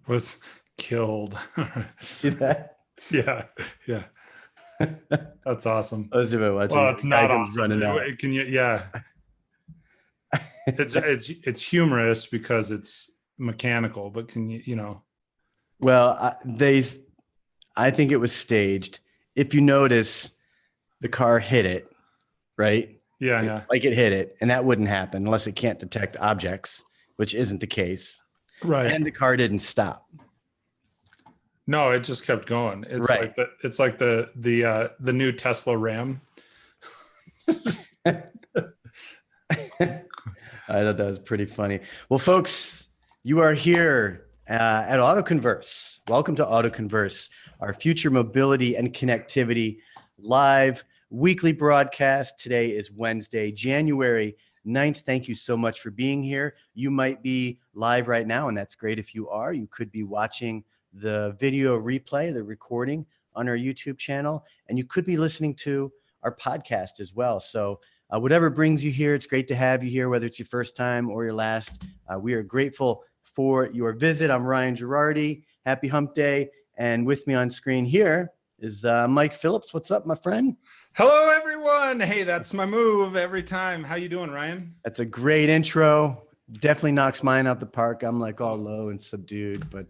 was killed. See that? Yeah. That's awesome. Those of it watching. Well, it's not awesome. Can you? Yeah. It's humorous because it's mechanical, but can you? Well, I think it was staged. If you notice, the car hit it, right? Yeah. Like it hit it, and that wouldn't happen unless it can't detect objects, which isn't the case. Right. And the car didn't stop. No, it just kept going. It's right. like the new Tesla Ram. I thought that was pretty funny. Well, folks, you are here at AutoConverse. Welcome to AutoConverse, our future mobility and connectivity live weekly broadcast. Today is Wednesday, January 9th. Thank you so much for being here. You might be live right now, and that's great if you are. You could be watching the video replay, the recording on our YouTube channel, and you could be listening to our podcast as well. So whatever brings you here, it's great to have you here, whether it's your first time or your last. We are grateful for your visit. I'm Ryan Gerardi. Happy Hump Day. And with me on screen here is Mike Phillips. What's up, my friend? Hello, everyone. Hey, that's my move every time. How you doing, Ryan? That's a great intro. Definitely knocks mine out the park. I'm like all low and subdued, but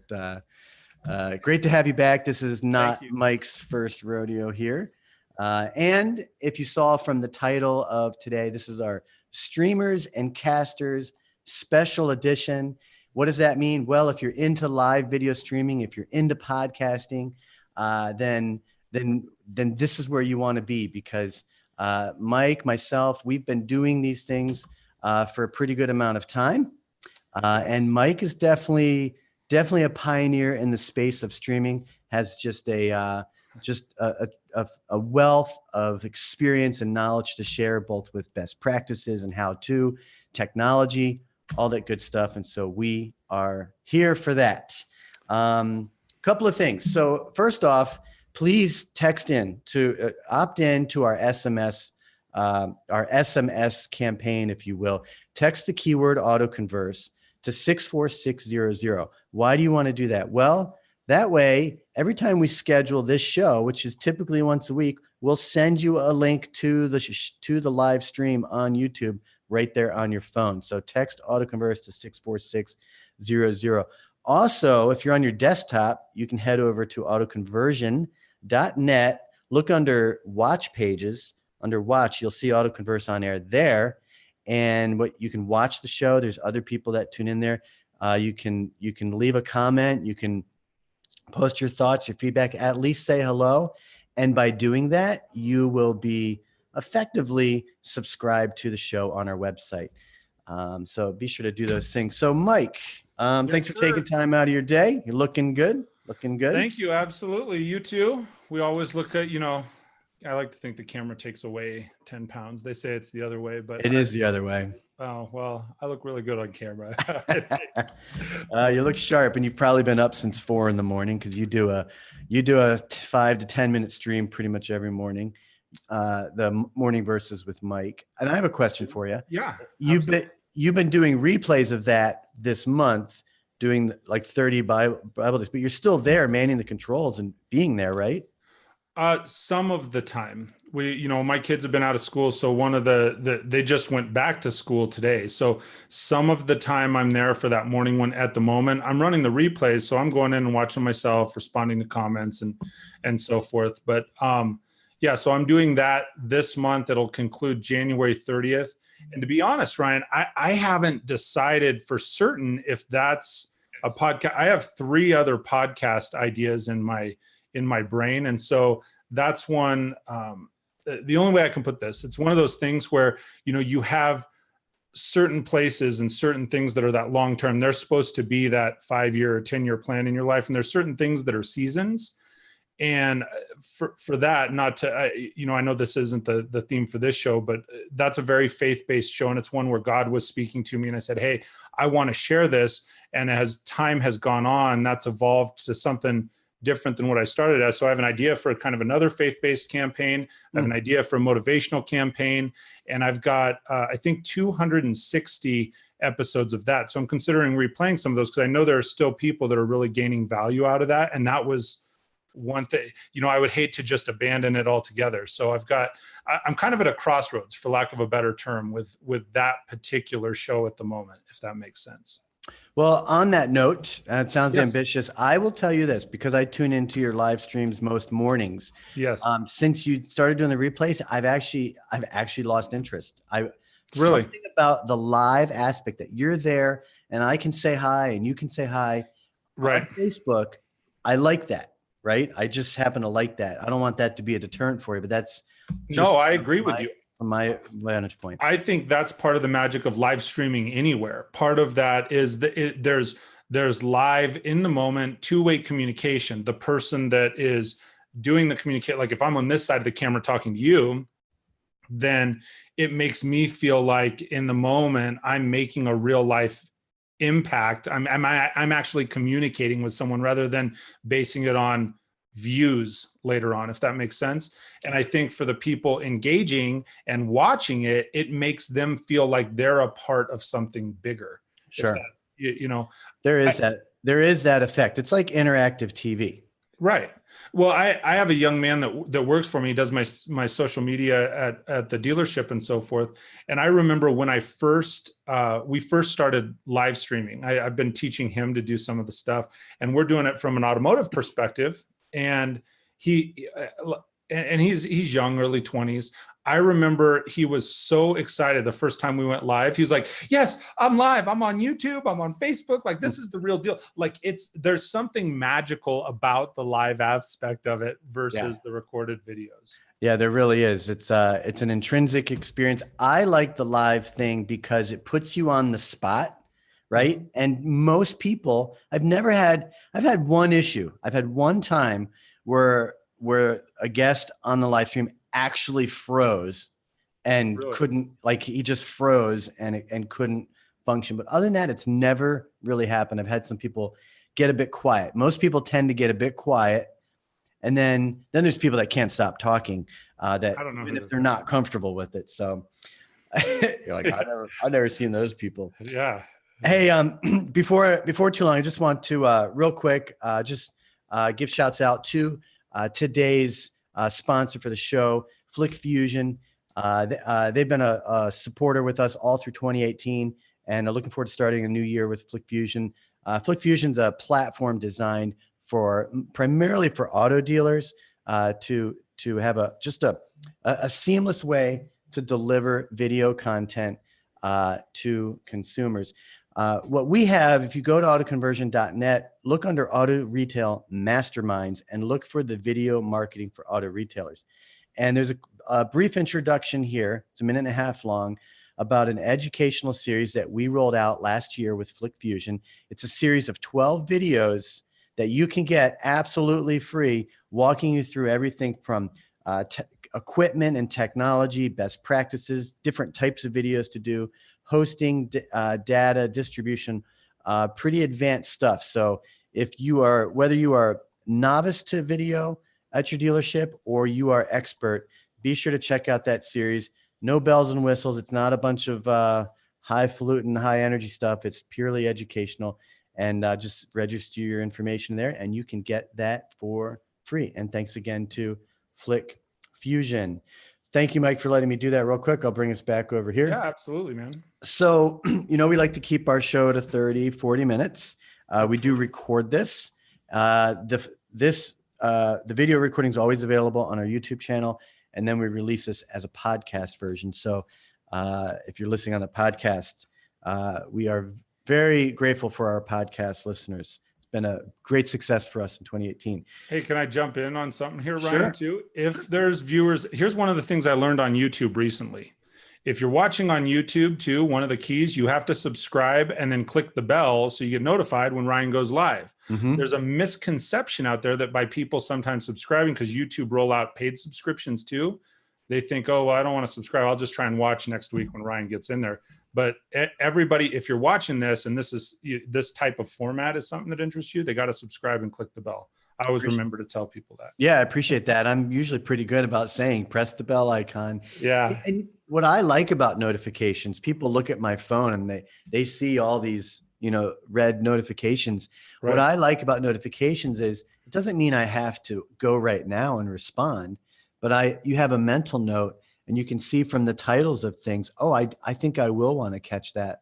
great to have you back. This is not Mike's first rodeo here. And if you saw from the title of today, this is our Streamers and Casters special edition. What does that mean? Well, if you're into live video streaming, if you're into podcasting, then this is where you want to be, because Mike, myself, we've been doing these things for a pretty good amount of time. And Mike is definitely a pioneer in the space of streaming, has just a wealth of experience and knowledge to share, both with best practices and how to, technology, all that good stuff. And so we are here for that. Couple of things. So first off, please text in to opt in to our SMS campaign, if you will. Text the keyword AutoConverse to 64600. Why do you want to do that? Well, that way, every time we schedule this show, which is typically once a week, we'll send you a link to the live stream on YouTube right there on your phone. So text AutoConverse to 64600. Also, if you're on your desktop, you can head over to autoconversion.net. Look under Watch Pages. Under Watch, you'll see AutoConverse on air there. And what you can watch the show. There's other people that tune in there. You can leave a comment. You can post your thoughts, your feedback, at least say hello. And by doing that, you will be effectively subscribed to the show on our website. So be sure to do those things. So Mike, thanks for taking time out of your day. You're looking good. Thank you. Absolutely. You too. We always look at, I like to think the camera takes away 10 pounds. They say it's the other way, but it is the other way. Oh, well, I look really good on camera. You look sharp, and you've probably been up since 4 a.m. because you do a 5 to 10 minute stream pretty much every morning. The morning verses with Mike. And I have a question for you. Yeah. You've been doing replays of that this month, doing like 30 Bible days, but you're still there manning the controls and being there, right? Some of the time. My kids have been out of school, so one of they just went back to school today. So some of the time I'm there for that morning one. At the moment, I'm running the replays, so I'm going in and watching myself, responding to comments and so forth. But so I'm doing that this month. It'll conclude January 30th. And to be honest, Ryan, I haven't decided for certain if that's a podcast. I have 3 other podcast ideas in my brain. And so that's one, the only way I can put this, it's one of those things where, you have certain places and certain things that are that long-term. They're supposed to be that 5-year or 10-year plan in your life. And there's certain things that are seasons. And for that, not to, I know this isn't the theme for this show, but that's a very faith-based show. And it's one where God was speaking to me and I said, hey, I want to share this. And as time has gone on, that's evolved to something different than what I started as. So I have an idea for kind of another faith-based campaign. I have an idea for a motivational campaign. And I've got, I think 260 episodes of that. So I'm considering replaying some of those because I know there are still people that are really gaining value out of that. And that was one thing, I would hate to just abandon it altogether. So I'm kind of at a crossroads, for lack of a better term, with that particular show at the moment, if that makes sense. Well, on that note, it sounds Yes. ambitious. I will tell you this, because I tune into your live streams most mornings. Yes. Since you started doing the replays, I've actually lost interest. Really? Something about the live aspect that you're there and I can say hi and you can say hi Right. on Facebook. I like that, right? I just happen to like that. I don't want that to be a deterrent for you, but that's no, I agree with you. From my vantage point. I think that's part of the magic of live streaming anywhere. Part of that is that there's live in the moment, two-way communication. The person that is doing the communicate, like if I'm on this side of the camera talking to you, then it makes me feel like in the moment I'm making a real life impact. I'm actually communicating with someone rather than basing it on views later on, if that makes sense. And I think for the people engaging and watching it, it makes them feel like they're a part of something bigger. Sure. There is that effect. It's like interactive TV. Right. Well, I have a young man that works for me. He does my social media at the dealership and so forth. And I remember when we first started live streaming, I've been teaching him to do some of the stuff, and we're doing it from an automotive perspective. And he's young, early 20s. I remember he was so excited the first time we went live. He was like, yes, I'm live. I'm on YouTube. I'm on Facebook. Like, this is the real deal. Like, there's something magical about the live aspect of it versus the recorded videos. Yeah, there really is. It's an intrinsic experience. I like the live thing because it puts you on the spot. Right. And most people, I've had one issue. I've had one time where a guest on the live stream actually froze and couldn't, like, he just froze and couldn't function. But other than that, it's never really happened. I've had some people get a bit quiet. Most people tend to get a bit quiet. And then there's people that can't stop talking, that I don't know even if they're not comfortable with it. So you're like, I've never seen those people. Yeah. Hey, before too long, I just want to real quick give shouts out to today's sponsor for the show, Flick Fusion. They've been a supporter with us all through 2018, and are looking forward to starting a new year with Flick Fusion. Flick Fusion's a platform designed primarily for auto dealers to have a seamless way to deliver video content to consumers. What we have, if you go to autoconversion.net, look under Auto Retail Masterminds and look for the video marketing for auto retailers. And there's a brief introduction here. It's a minute and a half long about an educational series that we rolled out last year with Flick Fusion. It's a series of 12 videos that you can get absolutely free, walking you through everything from equipment and technology, best practices, different types of videos to do, hosting, data, distribution, pretty advanced stuff. So whether you are novice to video at your dealership or you are expert, be sure to check out that series. No bells and whistles. It's not a bunch of highfalutin, high energy stuff. It's purely educational. And just register your information there and you can get that for free. And thanks again to Flick Fusion. Thank you, Mike, for letting me do that real quick. I'll bring us back over here. Yeah, absolutely, man. So, we like to keep our show to 30, 40 minutes. We do record this. The video recording is always available on our YouTube channel, and then we release this as a podcast version. So if you're listening on the podcast, we are very grateful for our podcast listeners. It's been a great success for us in 2018. Hey, can I jump in on something here, Sure. Ryan, too? If there's viewers, here's one of the things I learned on YouTube recently. If you're watching on YouTube too, one of the keys, you have to subscribe and then click the bell so you get notified when Ryan goes live. Mm-hmm. There's a misconception out there that by people sometimes subscribing, because YouTube roll out paid subscriptions too, they think, oh, well, I don't want to subscribe. I'll just try and watch next week when Ryan gets in there. But everybody, if you're watching this and this type of format is something that interests you, they got to subscribe and click the bell. I always remember to tell people that. Yeah, I appreciate that. I'm usually pretty good about saying press the bell icon. Yeah. And what I like about notifications, people look at my phone and they see all these, red notifications. What Right. I like about notifications is it doesn't mean I have to go right now and respond, but you have a mental note and you can see from the titles of things, oh, I think I will want to catch that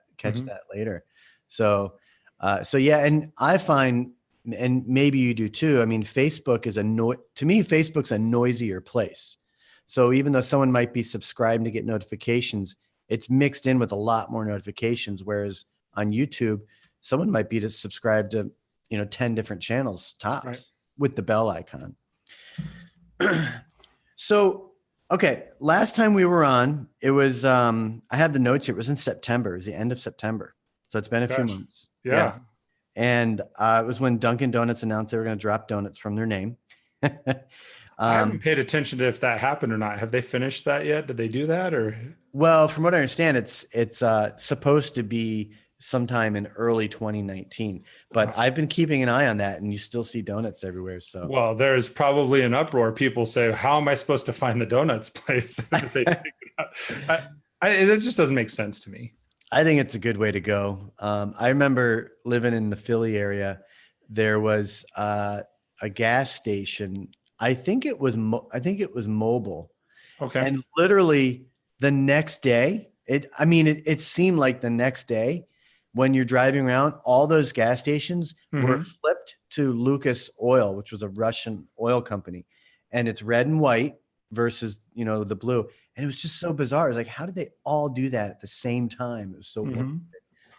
later. So yeah, and I find, and maybe you do too. I mean, Facebook is to me, Facebook's a noisier place. So even though someone might be subscribed to get notifications, it's mixed in with a lot more notifications. Whereas on YouTube, someone might be to subscribe to, 10 different channels tops, Right. with the bell icon. So, okay. Last time we were on, it was, I have the notes here. It was in September. It was the end of September. So it's been a few months. Yeah. And it was when Dunkin' Donuts announced they were going to drop donuts from their name. I haven't paid attention to if that happened or not. Have they finished that yet? Did they do that or? Well, from what I understand, it's supposed to be sometime in early 2019, but I've been keeping an eye on that, and you still see donuts everywhere. So, well, there's probably an uproar. People say, "How am I supposed to find the donuts place?" If they take it out? It just doesn't make sense to me. I think it's a good way to go. I remember living in the Philly area. There was a gas station. I think it was Mobile. Okay. And literally the next day, it seemed like the next day when you're driving around, all those gas stations were flipped to Lucas Oil, which was a Russian oil company. And it's red and white versus, the blue. And it was just so bizarre. It was like, how did they all do that at the same time? It was so weird.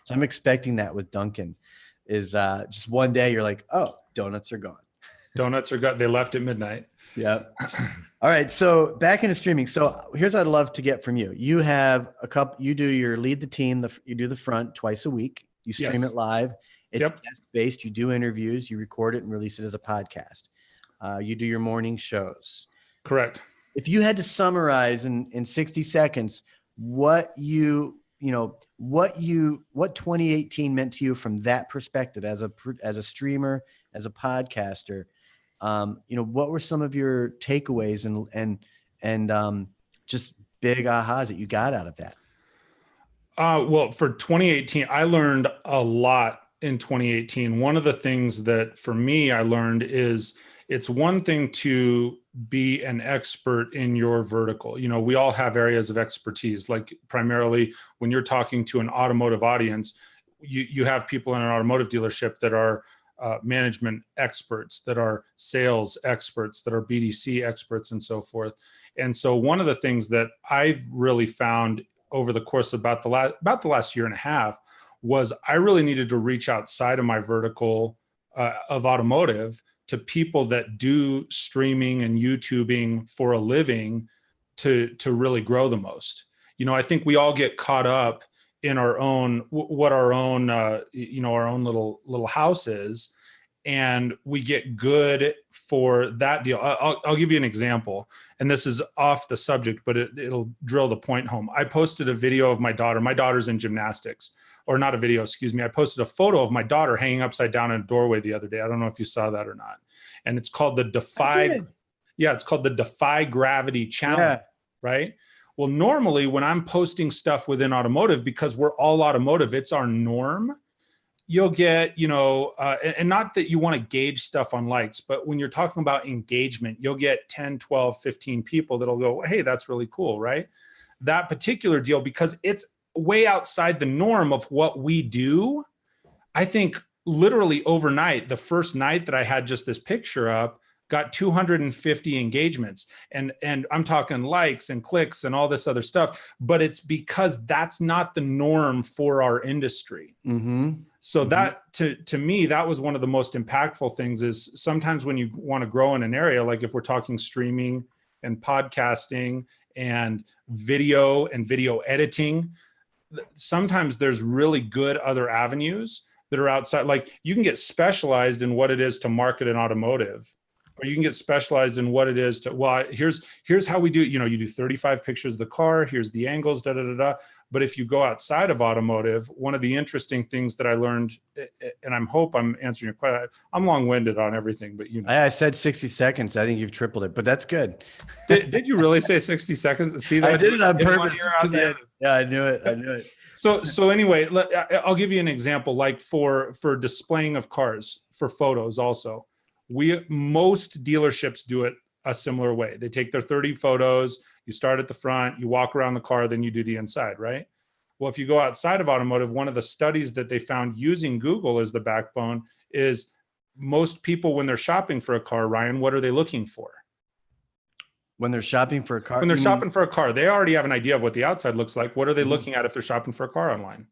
So I'm expecting that with Dunkin', is just one day you're like, oh, donuts are gone. Donuts are gone. They left at midnight. Yeah. All right. So back into streaming. So here's what I'd love to get from you. You have you do your lead the team. You do the front twice a week. You stream it live. It's guest based. You do interviews. You record it and release it as a podcast. You do your morning shows. Correct. If you had to summarize in 60 seconds what 2018 meant to you from that perspective as a streamer, as a podcaster, what were some of your takeaways and just big ahas that you got out of that? Well, for 2018, I learned a lot in 2018. One of the things that for me, I learned is it's one thing to be an expert in your vertical. We all have areas of expertise, like primarily when you're talking to an automotive audience, you have people in an automotive dealership that are management experts, that are sales experts, that are BDC experts, and so forth. And so one of the things that I've really found over the course of about the last year and a half was I really needed to reach outside of my vertical of automotive to people that do streaming and YouTubing for a living to really grow the most. I think we all get caught up in our own our own little house is, and we get good for that deal. I'll give you an example, and this is off the subject, but it'll drill the point home. I posted a video of my daughter. My daughter's in gymnastics, or not a video, excuse me. I posted a photo of my daughter hanging upside down in a doorway the other day. I don't know if you saw that or not. And it's called the Defy. Yeah, it's called the Defy Gravity Challenge, right? Well, normally when I'm posting stuff within automotive, because we're all automotive, it's our norm. You'll get, and not that you want to gauge stuff on likes, but when you're talking about engagement, you'll get 10, 12, 15 people that'll go, hey, that's really cool, right? That particular deal, because it's way outside the norm of what we do. I think literally overnight, the first night that I had just this picture up, got 250 engagements, and I'm talking likes and clicks and all this other stuff, but it's because that's not the norm for our industry. So that to me, that was one of the most impactful things. Is sometimes when you want to grow in an area, like if we're talking streaming and podcasting and video editing, sometimes there's really good other avenues that are outside. Like you can get specialized in what it is to market an automotive or you can get specialized in what it is to, well, here's how we do it. You do 35 pictures of the car. Here's the angles, da, da, da, da. But if you go outside of automotive, one of the interesting things that I learned, and I hope I'm answering your question, I'm long-winded on everything, but I said 60 seconds. I think you've tripled it, but that's good. Did you really say 60 seconds? See that? I did it on purpose. Yeah, I knew it. So anyway, I'll give you an example, like for displaying of cars, for photos also. Most dealerships do it a similar way. They take their 30 photos, you start at the front, you walk around the car, then you do the inside, right? Well, if you go outside of automotive, one of the studies that they found using Google as the backbone is most people, when they're shopping for a car, Ryan, what are they looking for? When they're shopping for a car? When they're shopping for a car, they already have an idea of what the outside looks like. What are they looking at if they're shopping for a car online?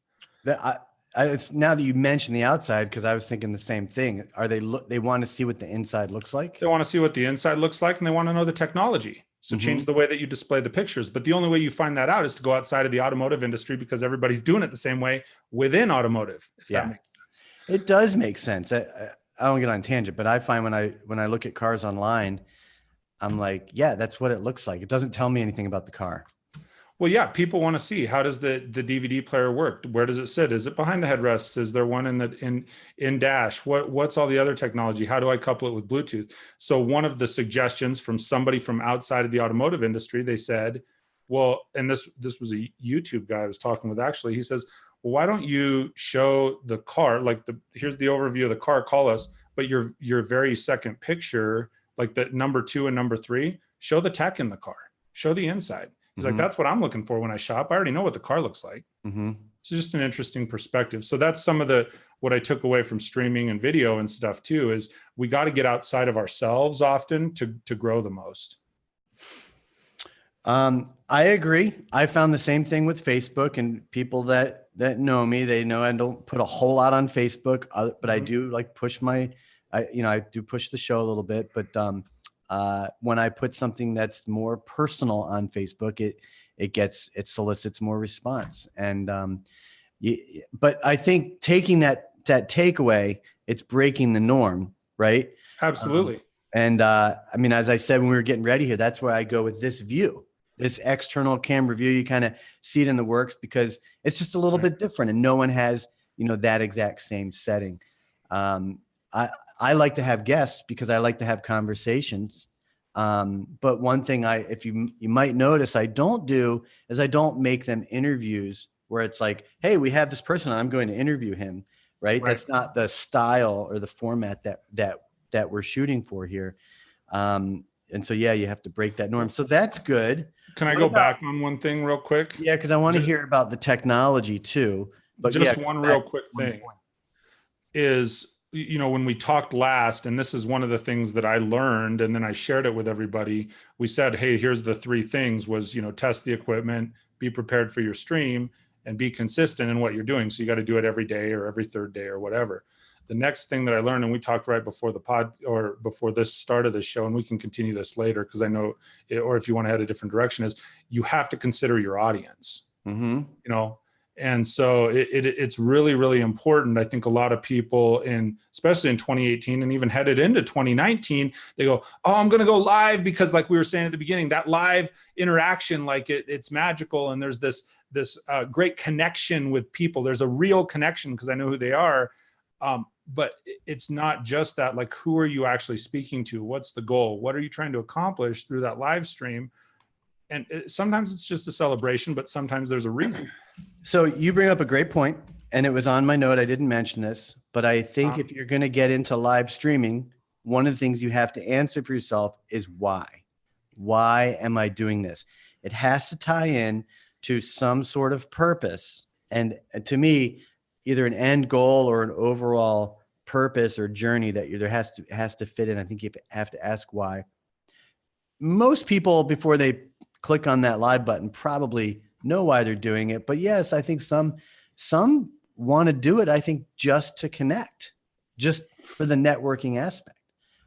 It's now that you mentioned the outside, because I was thinking the same thing. They want to see what the inside looks like? They want to see what the inside looks like, and they want to know the technology. So change the way that you display the pictures. But the only way you find that out is to go outside of the automotive industry, because everybody's doing it the same way within automotive. If that makes sense. It does make sense. I don't get on a tangent, but I find when I look at cars online, I'm like, yeah, that's what it looks like. It doesn't tell me anything about the car. Well, yeah, people want to see, how does the DVD player work? Where does it sit? Is it behind the headrests? Is there one in dash? What's all the other technology? How do I couple it with Bluetooth? So one of the suggestions from somebody from outside of the automotive industry, they said, well, and this was a YouTube guy I was talking with, actually. He says, well, why don't you show the car, like here's the overview of the car, call us, but your very second picture, like the number 2 and number 3, show the tech in the car, show the inside. He's like, that's what I'm looking for when I shop. I already know what the car looks like. It's just an interesting perspective. So that's some of what I took away from streaming and video and stuff too, is we got to get outside of ourselves often to grow the most. I agree. I found the same thing with Facebook, and people that know me, they know I don't put a whole lot on Facebook, but I do like push I do push the show a little bit, but when I put something that's more personal on Facebook, it solicits more response. And but I think taking that takeaway, it's breaking the norm, right? Absolutely. I mean, as I said when we were getting ready here, that's where I go with this view, this external camera view. You kind of see it in the works because it's just a little bit different, and no one has that exact same setting. I like to have guests because I like to have conversations. But one thing if you might notice I don't do is I don't make them interviews where it's like, hey, we have this person, I'm going to interview him, right? That's not the style or the format that we're shooting for here. And so, yeah, you have to break that norm. So that's good. Can I go back on one thing real quick? Yeah, because I want to hear about the technology too. But just one real quick thing is, when we talked last, and this is one of the things that I learned, and then I shared it with everybody, we said, hey, here's the 3 things was, test the equipment, be prepared for your stream, and be consistent in what you're doing. So you got to do it every day or every third day or whatever. The next thing that I learned, and we talked right before the pod or before this start of the show, and we can continue this later because I know, or if you want to head a different direction, is you have to consider your audience, And so it's really, really important. I think a lot of people, especially in 2018 and even headed into 2019, they go, oh, I'm going to go live because, like we were saying at the beginning, that live interaction, like it's magical. And there's this great connection with people. There's a real connection because I know who they are. But it's not just that, like, who are you actually speaking to? What's the goal? What are you trying to accomplish through that live stream? And sometimes it's just a celebration, but sometimes there's a reason. So you bring up a great point, and it was on my note. I didn't mention this, but I think if you're going to get into live streaming, one of the things you have to answer for yourself is why. Why am I doing this? It has to tie in to some sort of purpose. And to me, either an end goal or an overall purpose or journey that there has to fit in. I think you have to ask why. Most people, before they click on that live button, probably know why they're doing it. But yes, I think some want to do it, I think, just to connect, just for the networking aspect.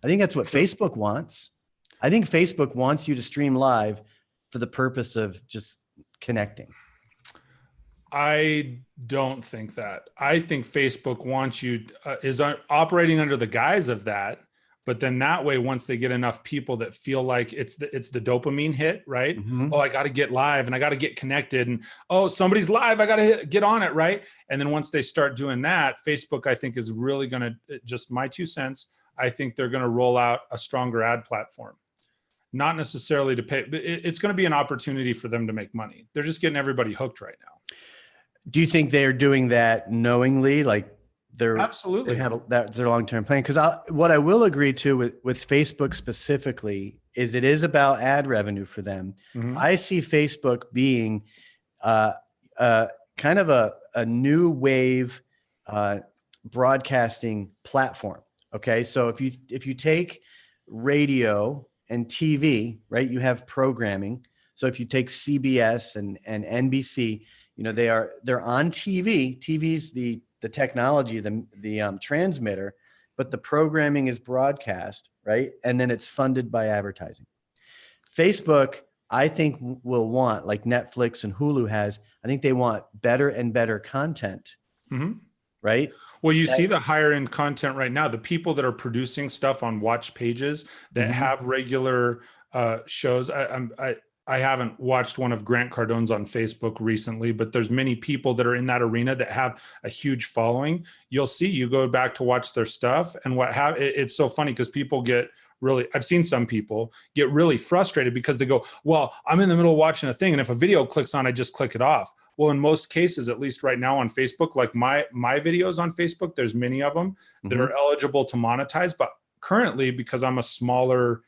I think that's what Facebook wants. I think Facebook wants you to stream live for the purpose of just connecting. I don't think that. I think Facebook wants you, is operating under the guise of that. But then that way, once they get enough people that feel like it's the dopamine hit, right? Mhm. Oh, I got to get live and I got to get connected, and oh, somebody's live, I got to get on it, right? And then once they start doing that, Facebook, I think, is really going to, just my 2 cents, I think they're going to roll out a stronger ad platform. Not necessarily to pay, but it's going to be an opportunity for them to make money. They're just getting everybody hooked right now. Do you think they're doing that knowingly? Like Absolutely. that's their long-term plan? Because what I will agree to with Facebook specifically is it is about ad revenue for them. Mhm. I see Facebook being kind of a new wave broadcasting platform. Okay, so if you take radio and TV, right, you have programming. So if you take CBS and NBC, you know, they're on TV. TV's the technology, the transmitter, but the programming is broadcast, right? And then it's funded by advertising. Facebook, I think, will want, like Netflix and Hulu has, I think they want better and better content, right? Well, you see the higher end content right now, the people that are producing stuff on watch pages that have regular shows. I haven't watched one of Grant Cardone's on Facebook recently, but there's many people that are in that arena that have a huge following. You'll see, you go back to watch their stuff, and it's so funny because people get really, I've seen some people get really frustrated because they go, well, I'm in the middle of watching a thing, and if a video clicks on, I just click it off. Well, in most cases, at least right now on Facebook, like my videos on Facebook, there's many of them that are eligible to monetize. But currently, because I'm a smaller,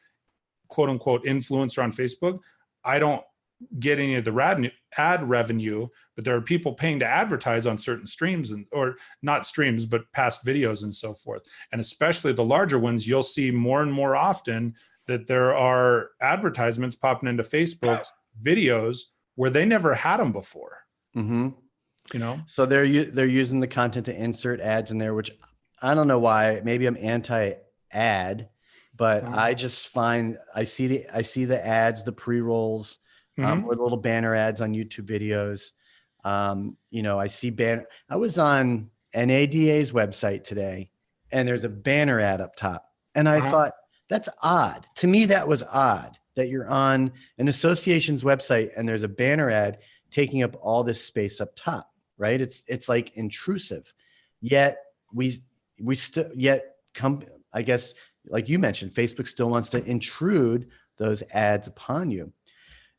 quote unquote, influencer on Facebook, I don't get any of the ad revenue, but there are people paying to advertise on certain streams, or not streams, but past videos and so forth. And especially the larger ones, you'll see more and more often that there are advertisements popping into Facebook's videos where they never had them before. You know, so they're using the content to insert ads in there, which I don't know why. Maybe I'm anti-ad, but I just find I see the ads, the pre-rolls, or the little banner ads on YouTube videos. You know, I see I was on NADA's website today, and there's a banner ad up top, and I thought, that's odd. To me, that was odd that you're on an association's website and there's a banner ad taking up all this space up top, right? It's like intrusive. Yet I guess, like you mentioned, Facebook still wants to intrude those ads upon you.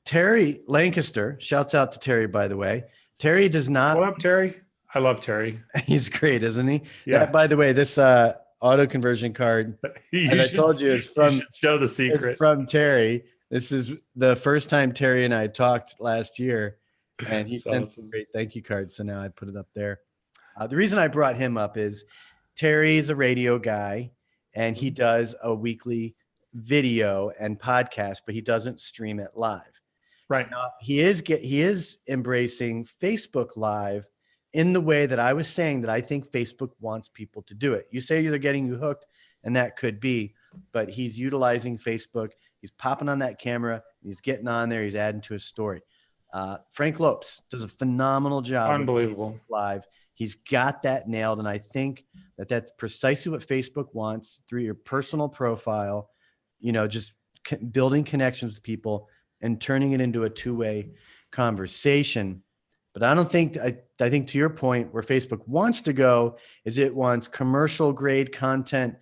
Terry Lancaster, shouts out to Terry, by the way. Terry does not. What up, Terry? I love Terry. He's great, isn't he? Yeah. That, by the way, this auto conversion card, and I told you it's from, show the secret. It's from Terry. This is the first time Terry and I talked last year, and he sent some great thank you cards. So now I put it up there. The reason I brought him up is Terry's a radio guy, and he does a weekly video and podcast, but he doesn't stream it live. Right. Now, he is embracing Facebook Live in the way that I was saying that I think Facebook wants people to do it. You say they're getting you hooked, and that could be, but he's utilizing Facebook. He's popping on that camera. He's getting on there. He's adding to his story. Frank Lopes does a phenomenal job. Unbelievable. Live. He's got that nailed. And I think that that's precisely what Facebook wants through your personal profile, you know, just building connections with people and turning it into a two-way conversation. But I don't think, I think to your point, where Facebook wants to go is it wants commercial grade content,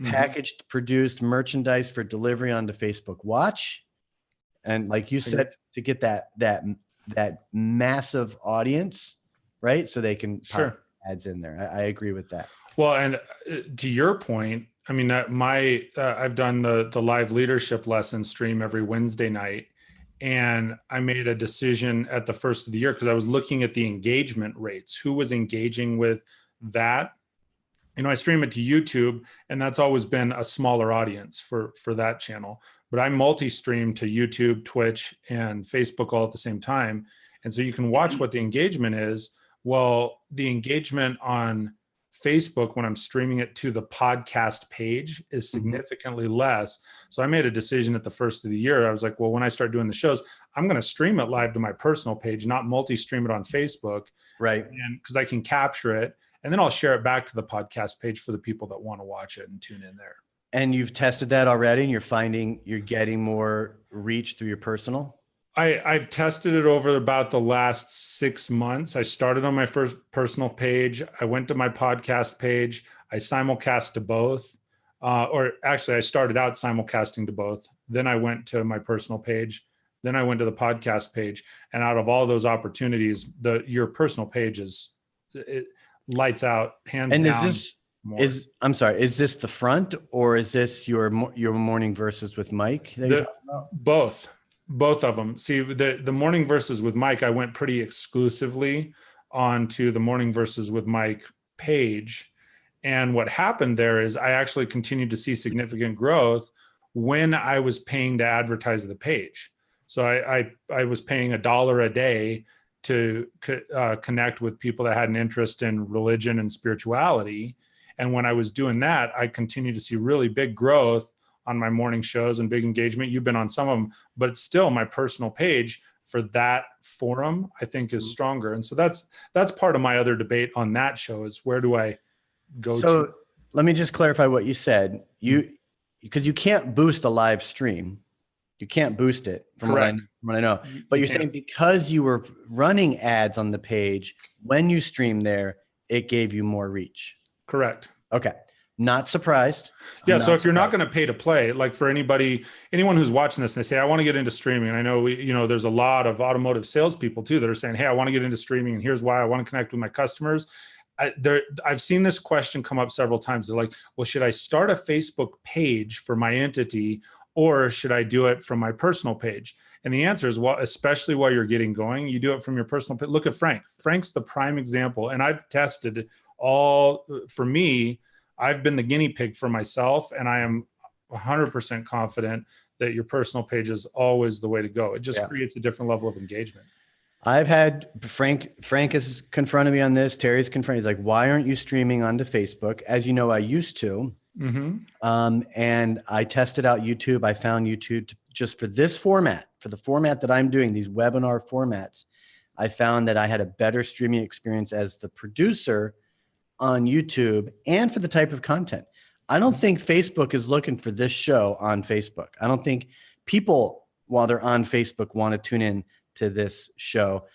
packaged, produced merchandise for delivery onto Facebook Watch. And like you said, to get that massive audience, right? So they can pop ads in there. I agree with that. Well, and to your point, I mean, I've done the live leadership lesson stream every Wednesday night. And I made a decision at the first of the year because I was looking at the engagement rates, who was engaging with that. You know, I stream it to YouTube, and that's always been a smaller audience for that channel. But I multi-stream to YouTube, Twitch, and Facebook all at the same time. And so you can watch what the engagement is. Well, the engagement on Facebook when I'm streaming it to the podcast page is significantly less. So I made a decision at the first of the year. I was like, well, when I start doing the shows, I'm going to stream it live to my personal page, not multi-stream it on Facebook. Right. And because I can capture it, and then I'll share it back to the podcast page for the people that want to watch it and tune in there. And you've tested that already, and you're finding you're getting more reach through your personal? I've tested it over about the last 6 months. I started on my first personal page. I went to my podcast page. I simulcast to both. Or actually, I started out simulcasting to both. Then I went to my personal page. Then I went to the podcast page. And out of all those opportunities, your personal page it lights out, hands And down. I'm sorry, is this the front, or is this your morning verses with Mike that you're talking about? Both of them. See, the morning verses with Mike, I went pretty exclusively onto the morning verses with Mike page. And what happened there is I actually continued to see significant growth when I was paying to advertise the page. So I was paying $1 a day to connect with people that had an interest in religion and spirituality. And when I was doing that, I continued to see really big growth on my morning shows and big engagement. You've been on some of them, but it's still my personal page for that forum, I think, is stronger. And so that's part of my other debate on that show is where do I go to? So let me just clarify what you said. Because you can't boost a live stream. You can't boost it from what I know. But you're saying because you were running ads on the page, when you stream there, it gave you more reach. Correct. Okay. Not surprised. Yeah. So if you're not going to pay to play, like for anyone who's watching this and they say, I want to get into streaming. And I know there's a lot of automotive salespeople too that are saying, hey, I want to get into streaming and here's why I want to connect with my customers. I've seen this question come up several times. They're like, well, should I start a Facebook page for my entity or should I do it from my personal page? And the answer is, well, especially while you're getting going, you do it from your personal page. Look at Frank. Frank's the prime example. And I've tested for me, I've been the guinea pig for myself, and I am 100% confident that your personal page is always the way to go. It just creates a different level of engagement. I've had Frank has confronted me on this. Terry's confronted. He's like, why aren't you streaming onto Facebook? As you know, I used to. Mm-hmm. And I tested out YouTube. I found YouTube just for this format, for the format that I'm doing, these webinar formats. I found that I had a better streaming experience as the producer on YouTube and for the type of content. I don't think Facebook is looking for this show on Facebook. I don't think people, while they're on Facebook, want to tune in to this show.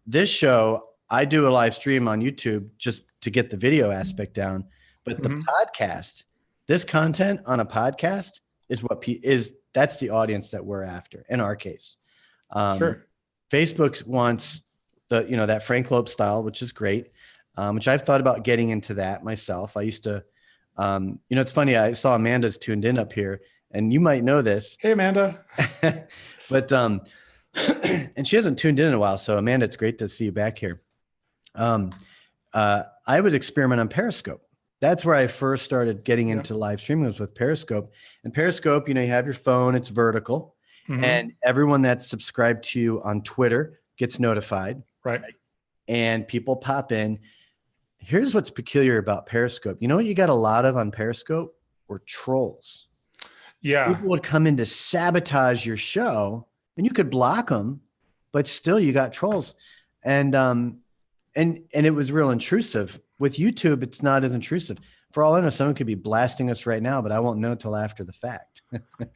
This show, I do a live stream on YouTube just to get the video aspect down. But the podcast, this content on a podcast is that's the audience that we're after in our case. Sure. Facebook wants that Frank Loeb style, which is great. Which I've thought about getting into that myself. I used to, it's funny. I saw Amanda's tuned in up here, and you might know this. Hey, Amanda. But, and she hasn't tuned in a while. So Amanda, it's great to see you back here. I would experiment on Periscope. That's where I first started getting into live streaming, was with Periscope. And Periscope, you have your phone, it's vertical, and everyone that's subscribed to you on Twitter gets notified. Right. And people pop in. Here's what's peculiar about Periscope. You know what you got a lot of on Periscope? Were trolls. Yeah. People would come in to sabotage your show, and you could block them, but still you got trolls. And it was real intrusive. With YouTube, it's not as intrusive. For all I know, someone could be blasting us right now, but I won't know till after the fact.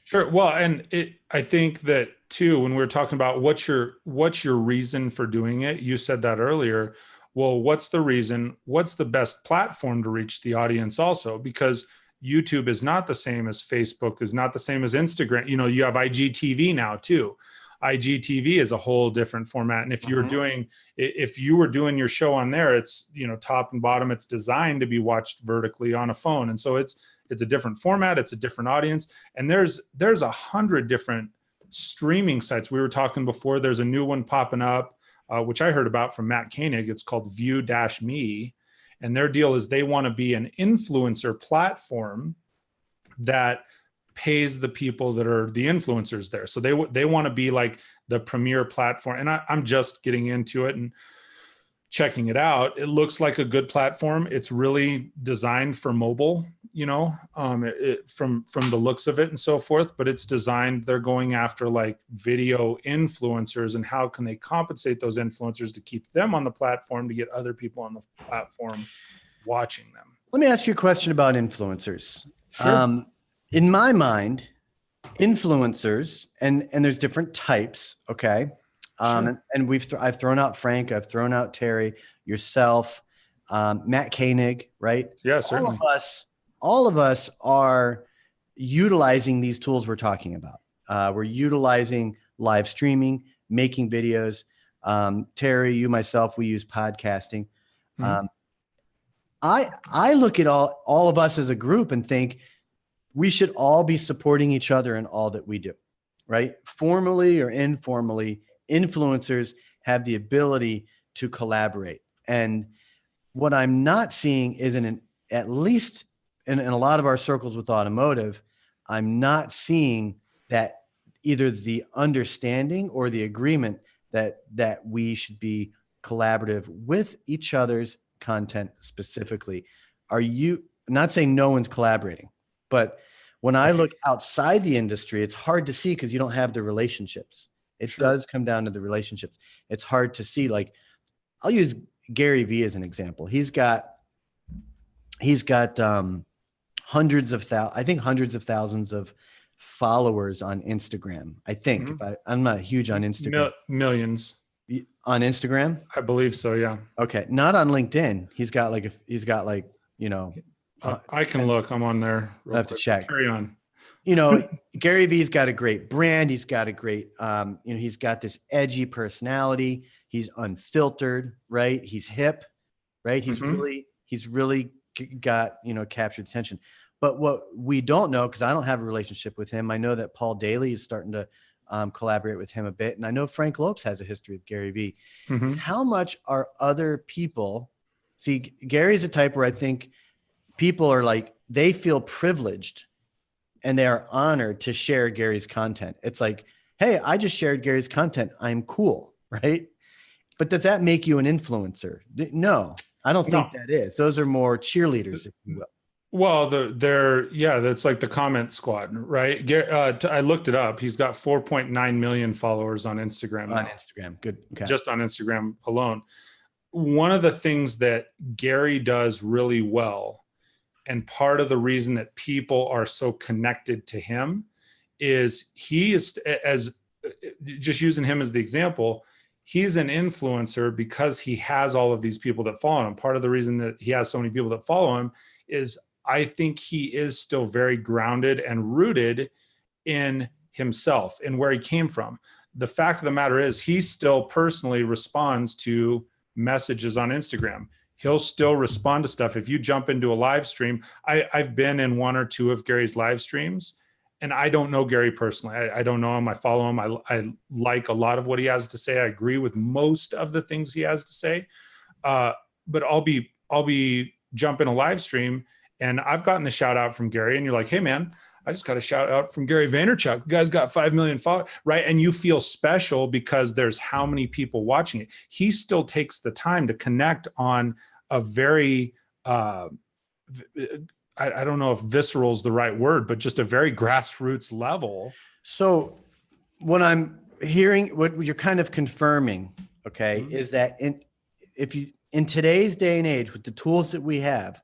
Sure. Well, and I think that too, when we were talking about what's your reason for doing it, you said that earlier. Well, what's the reason? What's the best platform to reach the audience also? Because YouTube is not the same as Facebook, is not the same as Instagram. You have IGTV now too. IGTV is a whole different format. And if you were doing your show on there, it's, top and bottom, it's designed to be watched vertically on a phone. And so it's a different format. It's a different audience. And there's 100 different streaming sites. We were talking before, there's a new one popping up, which I heard about from Matt Koenig. It's called View-Me. And their deal is they want to be an influencer platform that pays the people that are the influencers there. So they want to be like the premier platform. And I'm just getting into it and checking it out. It looks like a good platform. It's really designed for mobile, from the looks of it and so forth, but it's designed, they're going after like video influencers and how can they compensate those influencers to keep them on the platform to get other people on the platform watching them. Let me ask you a question about influencers. Sure. in my mind, influencers, and there's different types. Okay. Sure. And I've thrown out Frank, I've thrown out Terry, yourself, Matt Koenig, right? Yeah, All of certainly. all of us are utilizing these tools we're talking about. We're utilizing live streaming, making videos. Terry, you, myself, we use podcasting. Mhm. Um, I look at all of us as a group and think we should all be supporting each other in all that we do, right? Formally or informally, influencers have the ability to collaborate. And what I'm not seeing is at least in a lot of our circles with automotive, I'm not seeing that either the understanding or the agreement that we should be collaborative with each other's content specifically. I'm not saying no one's collaborating, but when I look outside the industry, it's hard to see because you don't have the relationships. It Sure. does come down to the relationships. It's hard to see. Like, I'll use Gary Vee as an example. He's got hundreds of thousands of followers on Instagram. I think Mhm. I'm not huge on Instagram. Millions. On Instagram? I believe so. Yeah. Okay, not on LinkedIn. He's got I can look. I'm on there. I have to check. Carry on. Gary Vee's got a great brand. He's got a great, he's got this edgy personality. He's unfiltered, right? He's hip, right? He's really got, captured attention. But what we don't know, because I don't have a relationship with him, I know that Paul Daly is starting to collaborate with him a bit. And I know Frank Lopes has a history with Gary Vee. Is how much are other people, see, Gary's a type where I think people are like, they feel privileged and they are honored to share Gary's content. It's like, hey, I just shared Gary's content. I'm cool, right? But does that make you an influencer? No, I don't think that is. Those are more cheerleaders, if you will. Well, that's like the comment squad, right? I looked it up. He's got 4.9 million followers on Instagram now. On Instagram, good. Okay. Just on Instagram alone. One of the things that Gary does really well, and part of the reason that people are so connected to him, is he is, as just using him as the example, he's an influencer because he has all of these people that follow him. Part of the reason that he has so many people that follow him is I think he is still very grounded and rooted in himself and where he came from. The fact of the matter is he still personally responds to messages on Instagram. He'll still respond to stuff. If you jump into a live stream, I've been in one or two of Gary's live streams, and I don't know Gary personally. I don't know him. I follow him. I like a lot of what he has to say. I agree with most of the things he has to say. But I'll be jumping a live stream, and I've gotten the shout out from Gary, and you're like, hey man, I just got a shout out from Gary Vaynerchuk. The guy's got 5 million followers, right? And you feel special because there's how many people watching it. He still takes the time to connect on a very, I don't know if visceral is the right word, but just a very grassroots level. So what I'm hearing, what you're kind of confirming, okay, is that in today's day and age, with the tools that we have,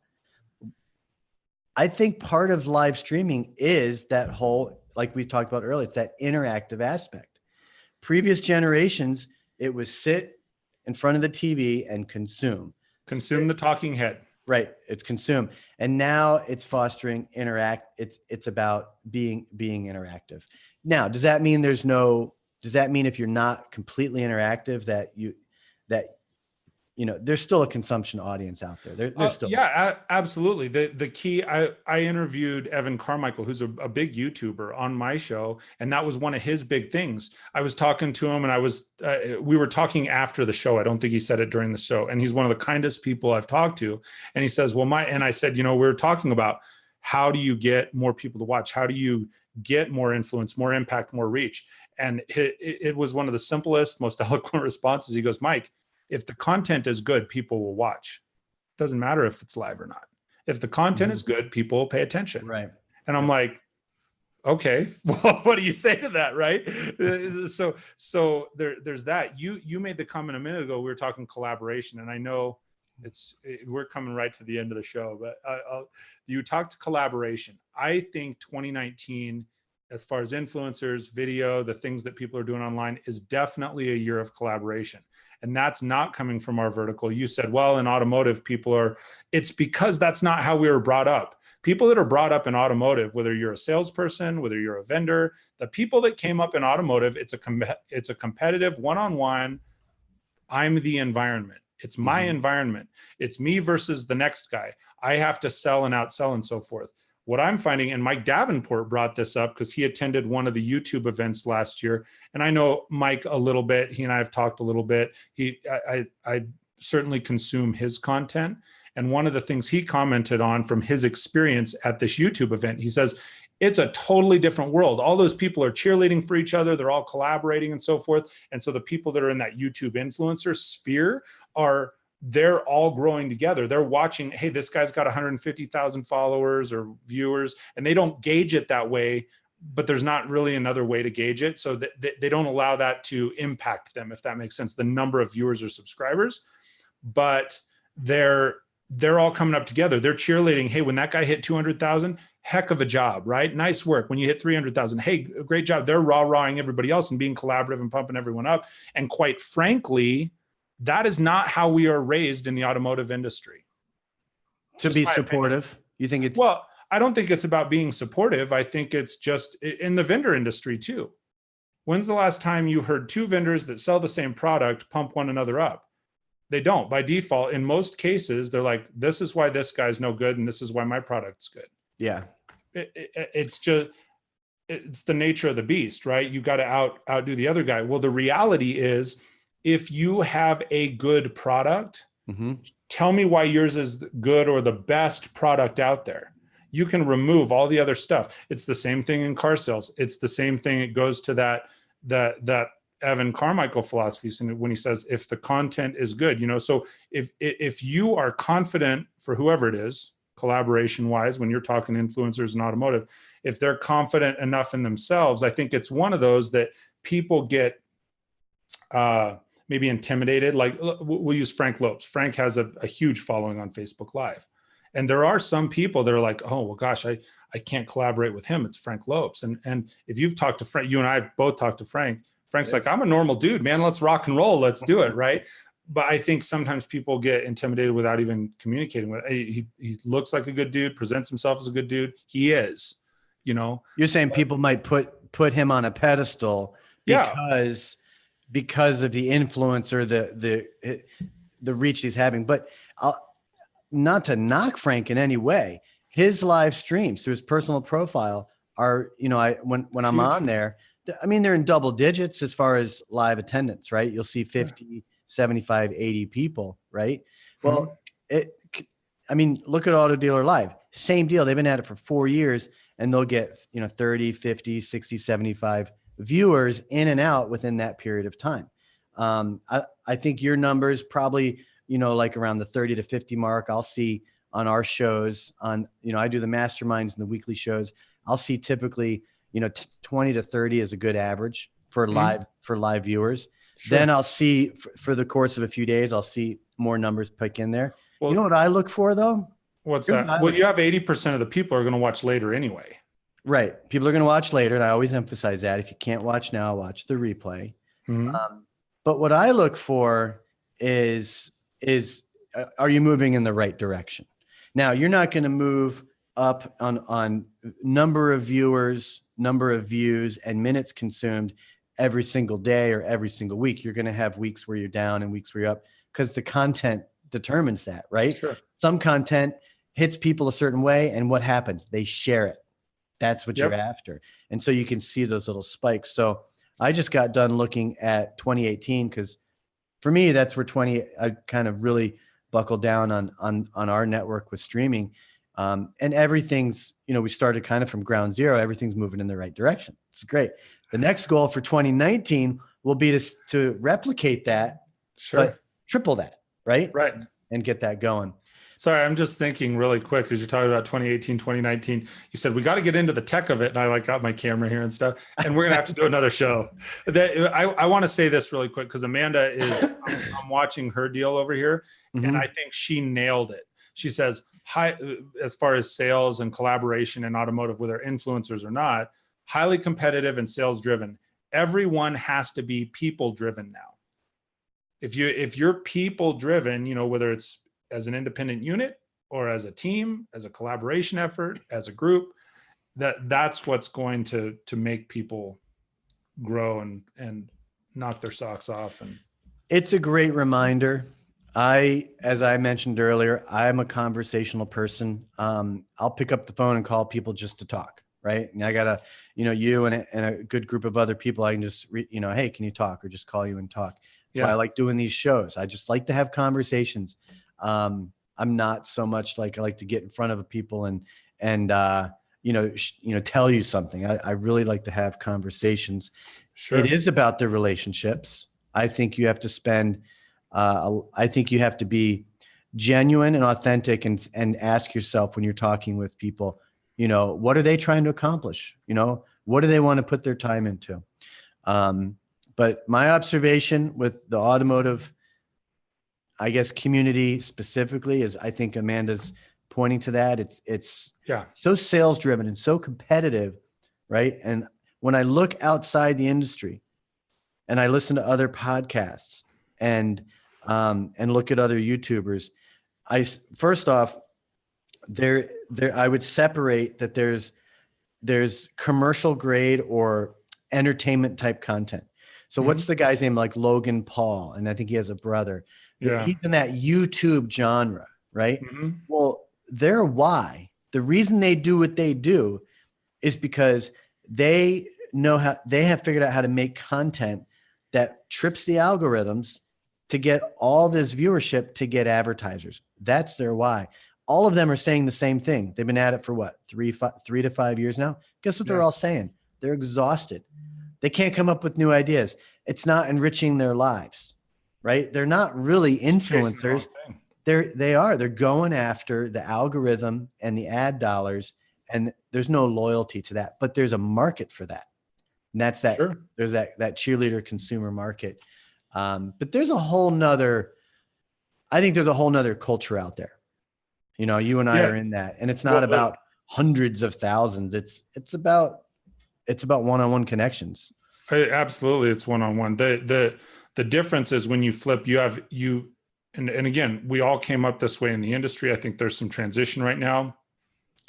I think part of live streaming is that whole, like we talked about earlier, it's that interactive aspect. Previous generations, it was sit in front of the TV and consume. Consume the talking head. Right. It's consume. And now it's fostering it's about being interactive. Now, does that mean if you're not completely interactive that there's still a consumption audience out there. There's still. Yeah, absolutely. The key, I interviewed Evan Carmichael, who's a big YouTuber, on my show. And that was one of his big things. I was talking to him, and we were talking after the show. I don't think he said it during the show. And he's one of the kindest people I've talked to. And he says, and I said, we were talking about how do you get more people to watch? How do you get more influence, more impact, more reach? And it was one of the simplest, most eloquent responses. He goes, Mike, if the content is good, people will watch. It doesn't matter if it's live or not. If the content is good, people will pay attention. Right. And I'm like, okay, well, what do you say to that, right? So there's that. You made the comment a minute ago, we were talking collaboration. And I know we're coming right to the end of the show, but you talked collaboration. I think 2019, as far as influencers, video, the things that people are doing online, is definitely a year of collaboration. And that's not coming from our vertical. You said, well, in automotive, it's because that's not how we were brought up. People that are brought up in automotive, whether you're a salesperson, whether you're a vendor, the people that came up in automotive, it's a competitive one-on-one. I'm the environment. It's my environment. It's me versus the next guy. I have to sell and outsell and so forth. What I'm finding, and Mike Davenport brought this up because he attended one of the YouTube events last year. And I know Mike a little bit. He and I have talked a little bit. I certainly consume his content. And one of the things he commented on from his experience at this YouTube event, he says, it's a totally different world. All those people are cheerleading for each other. They're all collaborating and so forth. And so the people that are in that YouTube influencer sphere they're all growing together. They're watching, hey, this guy's got 150,000 followers or viewers, and they don't gauge it that way, but there's not really another way to gauge it. So they don't allow that to impact them, if that makes sense, the number of viewers or subscribers. But they're all coming up together. They're cheerleading. Hey, when that guy hit 200,000, heck of a job, right? Nice work. When you hit 300,000, hey, great job. They're rah-rahing everybody else and being collaborative and pumping everyone up. And quite frankly, that is not how we are raised in the automotive industry. To be supportive. You think it's... Well, I don't think it's about being supportive. I think it's just in the vendor industry too. When's the last time you heard two vendors that sell the same product pump one another up? They don't. By default, in most cases, they're like, this is why this guy's no good and this is why my product's good. Yeah. It's the nature of the beast, right? You got to outdo the other guy. Well, the reality is, if you have a good product, tell me why yours is good or the best product out there. You can remove all the other stuff. It's the same thing in car sales. It's the same thing. It goes to that Evan Carmichael philosophy when he says, if the content is good, so if you are confident for whoever it is, collaboration wise, when you're talking influencers in automotive, if they're confident enough in themselves, I think it's one of those that people get, maybe intimidated. Like we'll use Frank Lopes. Frank has a huge following on Facebook Live. And there are some people that are like, oh, well, gosh, I can't collaborate with him. It's Frank Lopes. And if you've talked to Frank, you and I have both talked to Frank. Frank's like, I'm a normal dude, man. Let's rock and roll. Let's do it. Right. But I think sometimes people get intimidated without even communicating with. He looks like a good dude, presents himself as a good dude. He is, You're saying people might put him on a pedestal because of the influence or the reach he's having. But not to knock Frank in any way, his live streams through his personal profile are, when I'm on there, I mean, they're in double digits as far as live attendance, right? You'll see 50, 75, 80 people, right? Well, look at Auto Dealer Live, same deal. They've been at it for 4 years and they'll get, 30, 50, 60, 75 viewers in and out within that period of time. I think your numbers probably, like around the 30 to 50 mark. I'll see on our shows I do the masterminds and the weekly shows. I'll see typically, 20 to 30 is a good average for live viewers. Sure. Then I'll see for the course of a few days, I'll see more numbers pick in there. Well, you know what I look for though? What's that? Well, you have 80% of the people are going to watch later anyway. Right. People are going to watch later. And I always emphasize that if you can't watch now, watch the replay. But what I look for is are you moving in the right direction? Now, you're not going to move up on number of viewers, number of views, and minutes consumed every single day or every single week. You're going to have weeks where you're down and weeks where you're up because the content determines that, right? Sure. Some content hits people a certain way, and what happens? They share it. That's what you're after. And so you can see those little spikes. So I just got done looking at 2018 because for me, that's where I kind of really buckled down on our network with streaming. And everything's, we started kind of from ground zero. Everything's moving in the right direction. It's great. The next goal for 2019 will be to replicate that, but triple that, right? Right. And get that going. Sorry, I'm just thinking really quick because you're talking about 2018, 2019. You said we got to get into the tech of it, and I like got my camera here and stuff. And we're gonna have to do another show. I want to say this really quick because Amanda is. I'm watching her deal over here, and I think she nailed it. She says, "High as far as sales and collaboration in automotive, whether influencers or not, highly competitive and sales driven. Everyone has to be people driven now. If you're people driven, whether it's as an independent unit or as a team, as a collaboration effort, as a group, that's what's going to make people grow and knock their socks off. And it's a great reminder. As I mentioned earlier, I'm a conversational person. I'll pick up the phone and call people just to talk. Right. And I got you and a good group of other people. I can just, hey, can you talk, or just call you and talk. That's why I like doing these shows. I just like to have conversations. I'm not so much like I like to get in front of people and tell you something. I really like to have conversations. Sure. It is about the relationships. I think you have to spend. I think you have to be genuine and authentic, and ask yourself when you're talking with people, what are they trying to accomplish? What do they want to put their time into? But my observation with the automotive, I guess, community specifically is, I think Amanda's pointing to that. It's so sales driven and so competitive, right? And when I look outside the industry and I listen to other podcasts and look at other YouTubers, first off, there I would separate that there's commercial grade or entertainment type content. So what's the guy's name? Like Logan Paul, and I think he has a brother. Yeah. He's in that YouTube genre, right? Mm-hmm. Well, the reason they do what they do is because they have figured out how to make content that trips the algorithms to get all this viewership, to get advertisers. That's their why. All of them are saying the same thing. They've been at it for what, 3 to 5 years now? Guess what they're all saying? They're exhausted. They can't come up with new ideas. It's not enriching their lives, right? They're not really influencers. They're going after the algorithm and the ad dollars, and there's no loyalty to that, but there's a market for that. And that's that. Sure. There's that cheerleader consumer market. But there's a whole nother culture out there. You and I are in that, and it's not about hundreds of thousands. It's about one-on-one connections. Absolutely. It's one-on-one. The difference is when you flip, and again, we all came up this way in the industry. I think there's some transition right now,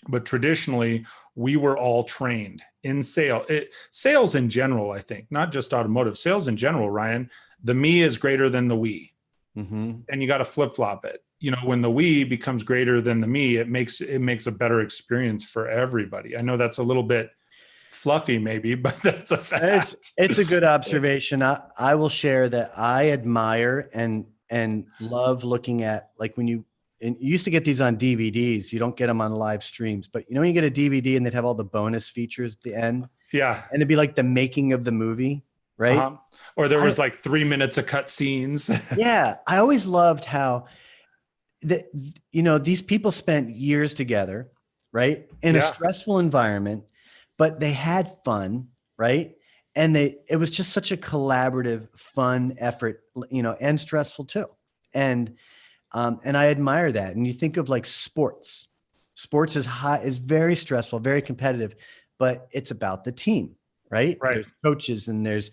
but traditionally we were all trained in sales in general. I think not just automotive sales in general, Ryan, the me is greater than the we. Mm-hmm. And you got to flip-flop it. When the we becomes greater than the me, it makes a better experience for everybody. I know that's a little bit fluffy maybe, but that's a fact. It's a good observation. I will share that I admire and love looking at, like, when you used to get these on DVDs, you don't get them on live streams, but when you get a DVD and they'd have all the bonus features at the end. Yeah. And it'd be like the making of the movie, right? Uh-huh. Or there was like 3 minutes of cut scenes. Yeah. I always loved how these people spent years together, right? In a stressful environment, but they had fun, right? And it was just such a collaborative, fun effort, and stressful too. And I admire that. And you think of like sports. Sports is very stressful, very competitive, but it's about the team, right? There's coaches and there's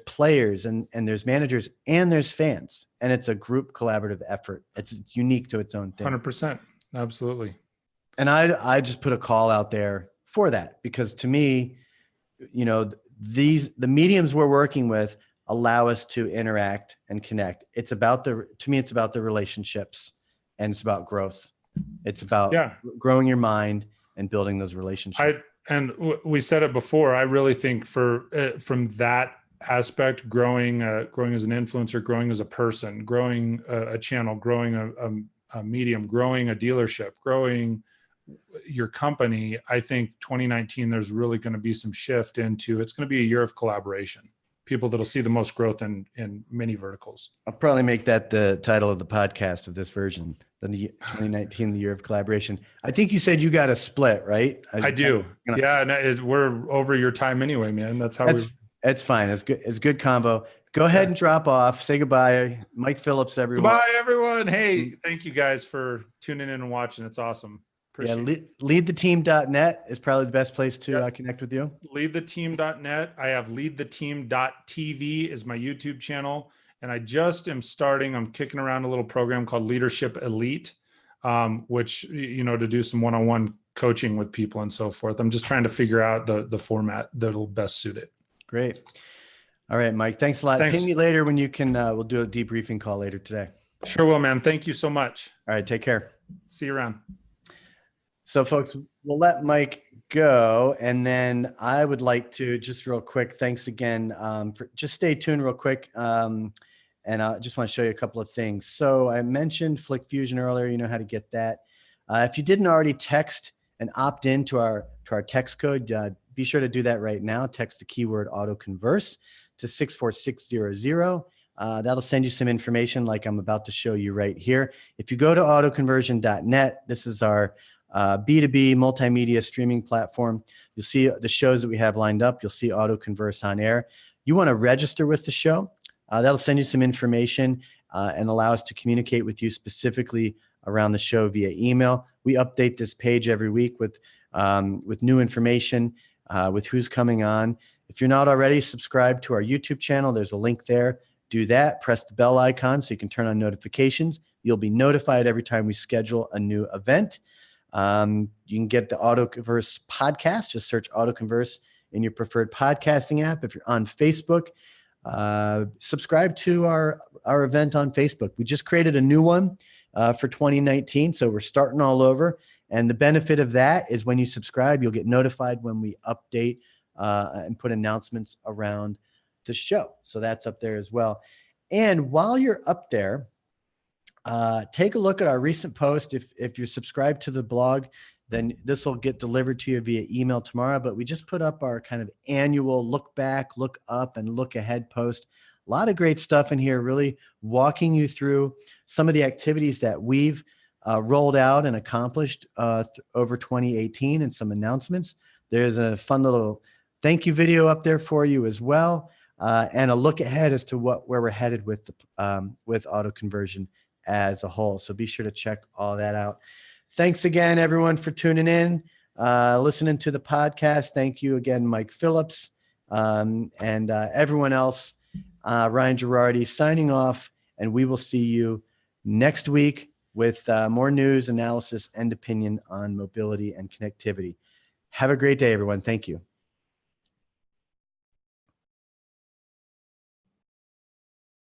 players and there's managers and there's fans, and it's a group collaborative effort. It's unique to its own thing. 100%. Absolutely. And I just put a call out there for that, because to me, the mediums we're working with allow us to interact and connect. To me, it's about the relationships, and it's about growth. It's about growing your mind and building those relationships. We said it before. I really think from that aspect, growing as an influencer, growing as a person, growing a channel, growing a medium, growing a dealership, growing your company. I think 2019, there's really going to be some shift into, it's going to be a year of collaboration. people that'll see the most growth in many verticals. I'll probably make that the title of the podcast of this version. The 2019, the year of collaboration. I think you said you got a split, right? I do. Yeah. And we're over your time anyway, man. That's it's fine. It's good. It's good combo. Go ahead and drop off. Say goodbye. Mike Phillips, everyone. Goodbye, everyone. Hey, thank you guys for tuning in and watching. It's awesome. Leadtheteam.net is probably the best place to connect with you. Leadtheteam.net. I have leadtheteam.tv is my YouTube channel. And I just am I'm kicking around a little program called Leadership Elite, which, to do some one-on-one coaching with people and so forth. I'm just trying to figure out the format that'll best suit it. Great. All right, Mike. Thanks a lot. Ping me later when you can. We'll do a debriefing call later today. Sure will, man. Thank you so much. All right. Take care. See you around. So, folks, we'll let Mike go. And then I would like to just real quick, thanks again. Just stay tuned real quick. And I just want to show you a couple of things. So I mentioned Flick Fusion earlier. You know how to get that. If you didn't already text and opt in to our text code, be sure to do that right now. Text the keyword AutoConverse to 64600. That'll send you some information like I'm about to show you right here. If you go to autoconversion.net, this is our B2B multimedia streaming platform. You'll see the shows that we have lined up. You'll see AutoConverse on air. You want to register with the show. That'll send you some information and allow us to communicate with you specifically around the show via email. We update this page every week with new information, with who's coming on. If you're not already subscribed to our YouTube channel, there's a link there. Do that. Press the bell icon so you can turn on notifications. You'll be notified every time we schedule a new event. You can get the AutoConverse podcast. Just search AutoConverse in your preferred podcasting app. If you're on Facebook, subscribe to our event on Facebook. We just created a new one for 2019, so we're starting all over. And the benefit of that is when you subscribe, you'll get notified when we update and put announcements around the show. So that's up there as well. And while you're up there, take a look at our recent post. If you're subscribed to the blog, then this will get delivered to you via email tomorrow. But we just put up our kind of annual look back, look up, and look ahead post. A lot of great stuff in here, really walking you through some of the activities that we've rolled out and accomplished over 2018 and some announcements. There's a fun little thank you video up there for you as well, and a look ahead as to where we're headed with auto conversion as a whole. So be sure to check all that out. Thanks again, everyone, for tuning in, listening to the podcast. Thank you again, Mike Phillips, and everyone else. Ryan Gerardi signing off, and we will see you next week with more news, analysis, and opinion on mobility and connectivity. Have a great day, everyone. Thank you.